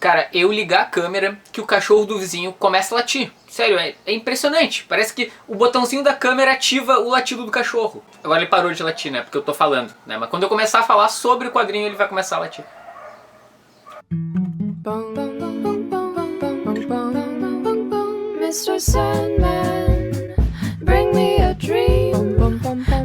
Cara, eu ligar a câmera que o cachorro do vizinho começa a latir. Sério, é impressionante. Parece que o botãozinho da câmera ativa o latido do cachorro. Agora ele parou de latir, né? Porque eu tô falando, né? Mas quando eu começar a falar sobre o quadrinho, ele vai começar a latir. Mr. Sandman, bring me a dream.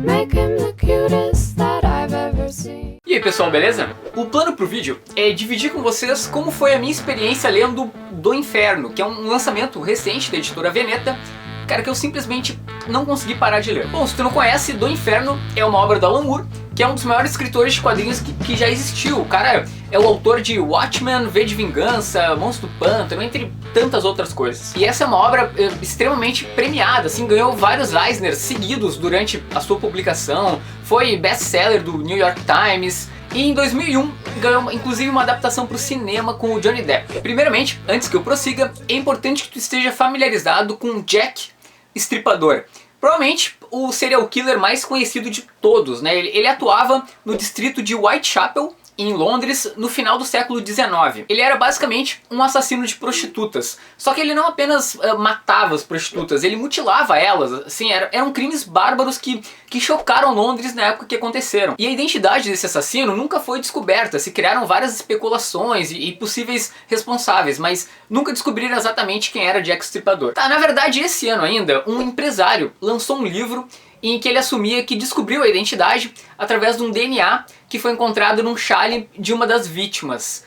Make him the cutest that I've ever seen. E aí pessoal, beleza? O plano pro vídeo é dividir com vocês como foi a minha experiência lendo Do Inferno, que é um lançamento recente da editora Veneta, cara, que eu simplesmente não consegui parar de ler. Bom, se tu não conhece, Do Inferno é uma obra do Alan Moore, que é um dos maiores escritores de quadrinhos que já existiu. O cara é o autor de Watchmen, V de Vingança, Monstro do Pântano, entre tantas outras coisas. E essa é uma obra extremamente premiada, assim, ganhou vários Eisners seguidos durante a sua publicação, foi best-seller do New York Times, e em 2001 ganhou inclusive uma adaptação para o cinema com o Johnny Depp. Primeiramente, antes que eu prossiga, é importante que tu esteja familiarizado com Jack Estripador. Provavelmente o serial killer mais conhecido de todos, né? Ele atuava no distrito de Whitechapel, em Londres, no final do século XIX. Ele era basicamente um assassino de prostitutas. Só que ele não apenas matava as prostitutas, ele mutilava elas. Assim, eram crimes bárbaros que chocaram Londres na época que aconteceram. E a identidade desse assassino nunca foi descoberta. Se criaram várias especulações e possíveis responsáveis, mas nunca descobriram exatamente quem era Jack Estripador. Tá, na verdade, esse ano ainda, um empresário lançou um livro em que ele assumia que descobriu a identidade através de um DNA que foi encontrado num chale de uma das vítimas.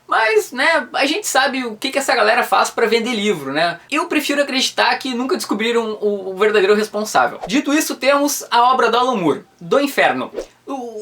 Mas, né, a gente sabe o que essa galera faz pra vender livro, né? Eu prefiro acreditar que nunca descobriram o verdadeiro responsável. Dito isso, temos a obra do Alan Moore, Do Inferno.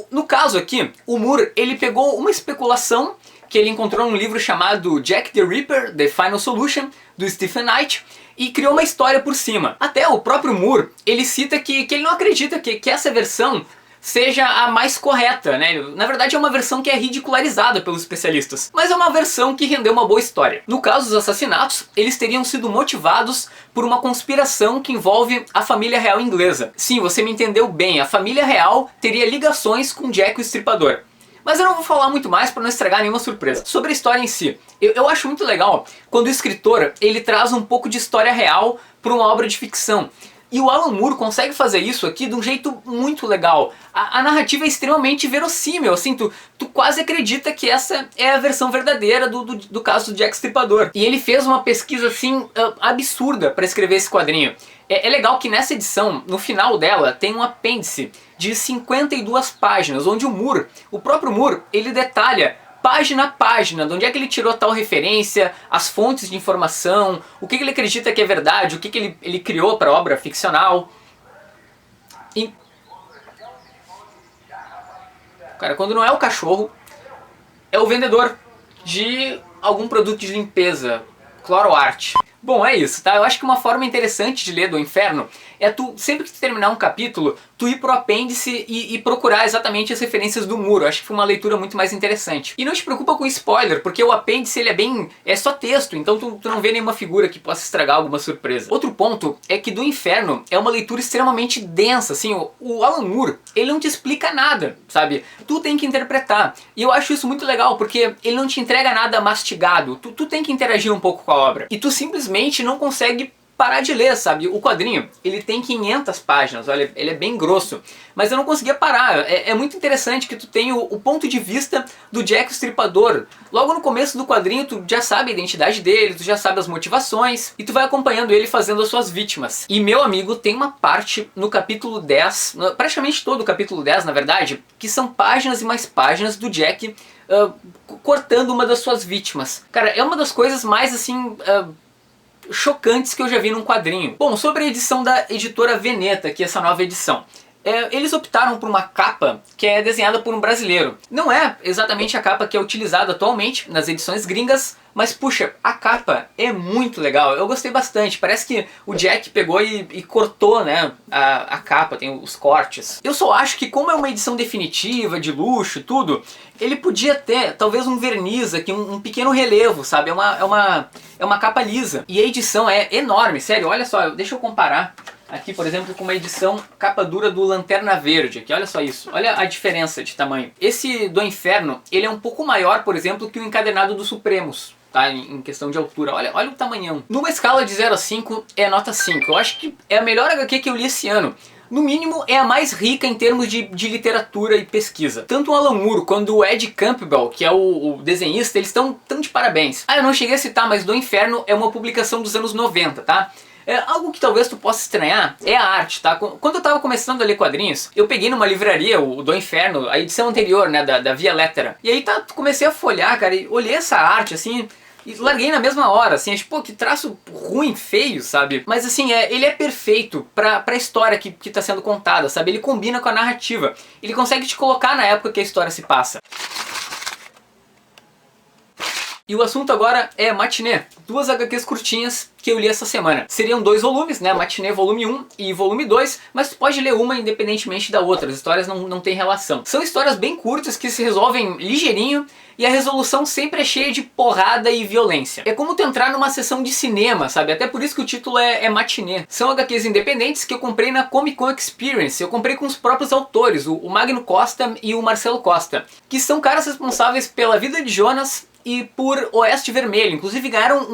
No caso aqui, o Moore, ele pegou uma especulação que ele encontrou num livro chamado Jack the Ripper, The Final Solution, do Stephen Knight, e criou uma história por cima. Até o próprio Moore, ele cita que ele não acredita que essa versão seja a mais correta, né? Na verdade é uma versão que é ridicularizada pelos especialistas, mas é uma versão que rendeu uma boa história. No caso dos assassinatos, eles teriam sido motivados por uma conspiração que envolve a família real inglesa. Sim, você me entendeu bem, a família real teria ligações com Jack o Estripador. Mas eu não vou falar muito mais para não estragar nenhuma surpresa. Sobre a história em si, eu acho muito legal quando o escritor ele traz um pouco de história real para uma obra de ficção. E o Alan Moore consegue fazer isso aqui de um jeito muito legal. A narrativa é extremamente verossímil, assim, tu quase acredita que essa é a versão verdadeira do caso do Jack Estripador. E ele fez uma pesquisa, assim, absurda para escrever esse quadrinho. É legal que nessa edição, no final dela, tem um apêndice de 52 páginas, onde o próprio Moore, ele detalha página a página, de onde é que ele tirou tal referência, as fontes de informação, o que ele acredita que é verdade, o que ele criou para a obra ficcional. E... cara, quando não é o cachorro, é o vendedor de algum produto de limpeza, Cloroart. Bom, é isso, tá? Eu acho que uma forma interessante de ler Do Inferno é tu, sempre que tu terminar um capítulo, tu ir pro apêndice e procurar exatamente as referências do Moore. Eu acho que foi uma leitura muito mais interessante. E não te preocupa com spoiler, porque o apêndice ele é só texto, então tu não vê nenhuma figura que possa estragar alguma surpresa. Outro ponto é que Do Inferno é uma leitura extremamente densa, assim, o Alan Moore, ele não te explica nada, sabe? Tu tem que interpretar. E eu acho isso muito legal, porque ele não te entrega nada mastigado, tu tem que interagir um pouco com a obra. E tu simplesmente não consegue parar de ler, sabe? O quadrinho, ele tem 500 páginas, olha, ele é bem grosso, mas eu não conseguia parar. É muito interessante que tu tem o ponto de vista do Jack o Estripador. Logo no começo do quadrinho, tu já sabe a identidade dele, tu já sabe as motivações, e tu vai acompanhando ele fazendo as suas vítimas. E meu amigo, tem uma parte no capítulo 10, praticamente todo o capítulo 10, na verdade, que são páginas e mais páginas do Jack cortando uma das suas vítimas. Cara, é uma das coisas mais, assim... chocantes que eu já vi num quadrinho. Bom, sobre a edição da editora Veneta, que é essa nova edição. Eles optaram por uma capa que é desenhada por um brasileiro. Não é exatamente a capa que é utilizada atualmente nas edições gringas, mas puxa, a capa é muito legal. Eu gostei bastante. Parece que o Jack pegou e cortou, né, a capa, tem os cortes. Eu só acho que como é uma edição definitiva, de luxo e tudo, ele podia ter talvez um verniz aqui, um pequeno relevo, sabe? É uma capa lisa. E a edição é enorme, sério, olha só, deixa eu comparar. Aqui, por exemplo, com uma edição capa dura do Lanterna Verde, aqui, olha só isso, olha a diferença de tamanho. Esse Do Inferno, ele é um pouco maior, por exemplo, que o encadernado dos Supremos, tá? Em questão de altura. Olha o tamanhão. Numa escala de 0 a 5 é nota 5. Eu acho que é a melhor HQ que eu li esse ano. No mínimo, é a mais rica em termos de literatura e pesquisa. Tanto o Alan Moore quanto o Ed Campbell, que é o desenhista, eles estão de parabéns. Ah, eu não cheguei a citar, mas Do Inferno é uma publicação dos anos 90, tá? Algo que talvez tu possa estranhar é a arte, tá? Quando eu tava começando a ler quadrinhos, eu peguei numa livraria, o Do Inferno, a edição anterior, né, da Via Lettera. E aí comecei a folhear, cara, e olhei essa arte, assim, e larguei na mesma hora, assim, acho, pô, que traço ruim, feio, sabe? Mas assim, ele é perfeito pra história que tá sendo contada, sabe? Ele combina com a narrativa. Ele consegue te colocar na época que a história se passa. E o assunto agora é Matinê, 2 HQs curtinhas que eu li essa semana. Seriam 2 volumes, né, Matinê volume 1 e volume 2, mas tu pode ler uma independentemente da outra, as histórias não têm relação. São histórias bem curtas que se resolvem ligeirinho e a resolução sempre é cheia de porrada e violência. É como tu entrar numa sessão de cinema, sabe? Até por isso que o título é Matinê. São HQs independentes que eu comprei na Comic Con Experience, eu comprei com os próprios autores, o Magno Costa e o Marcelo Costa, que são caras responsáveis pela Vida de Jonas e por Oeste Vermelho. Inclusive ganharam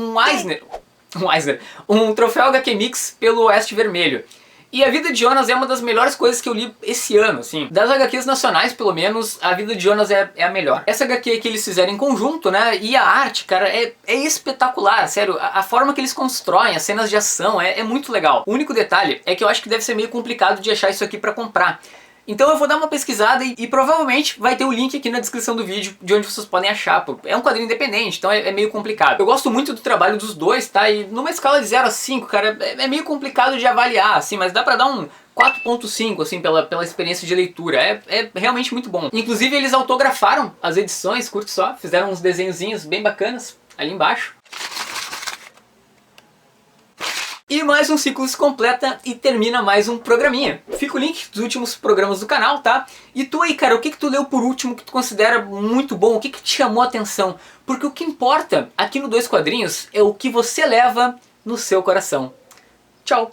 um troféu HQ Mix pelo Oeste Vermelho. E a Vida de Jonas é uma das melhores coisas que eu li esse ano, assim. Das HQs nacionais, pelo menos, a Vida de Jonas é a melhor. Essa HQ que eles fizeram em conjunto, né, e a arte, cara, é espetacular, sério. A forma que eles constroem, as cenas de ação, é muito legal. O único detalhe é que eu acho que deve ser meio complicado de achar isso aqui pra comprar. Então eu vou dar uma pesquisada e provavelmente vai ter o link aqui na descrição do vídeo de onde vocês podem achar. É um quadrinho independente, então é meio complicado. Eu gosto muito do trabalho dos dois, tá? E numa escala de 0 a 5, cara, é meio complicado de avaliar, assim, mas dá pra dar um 4.5, assim, pela experiência de leitura. É realmente muito bom. Inclusive eles autografaram as edições, curte só, fizeram uns desenhozinhos bem bacanas ali embaixo. E mais um ciclo se completa e termina mais um programinha. Fica o link dos últimos programas do canal, tá? E tu aí, cara, o que tu leu por último que tu considera muito bom? O que te chamou a atenção? Porque o que importa aqui no Dois Quadrinhos é o que você leva no seu coração. Tchau!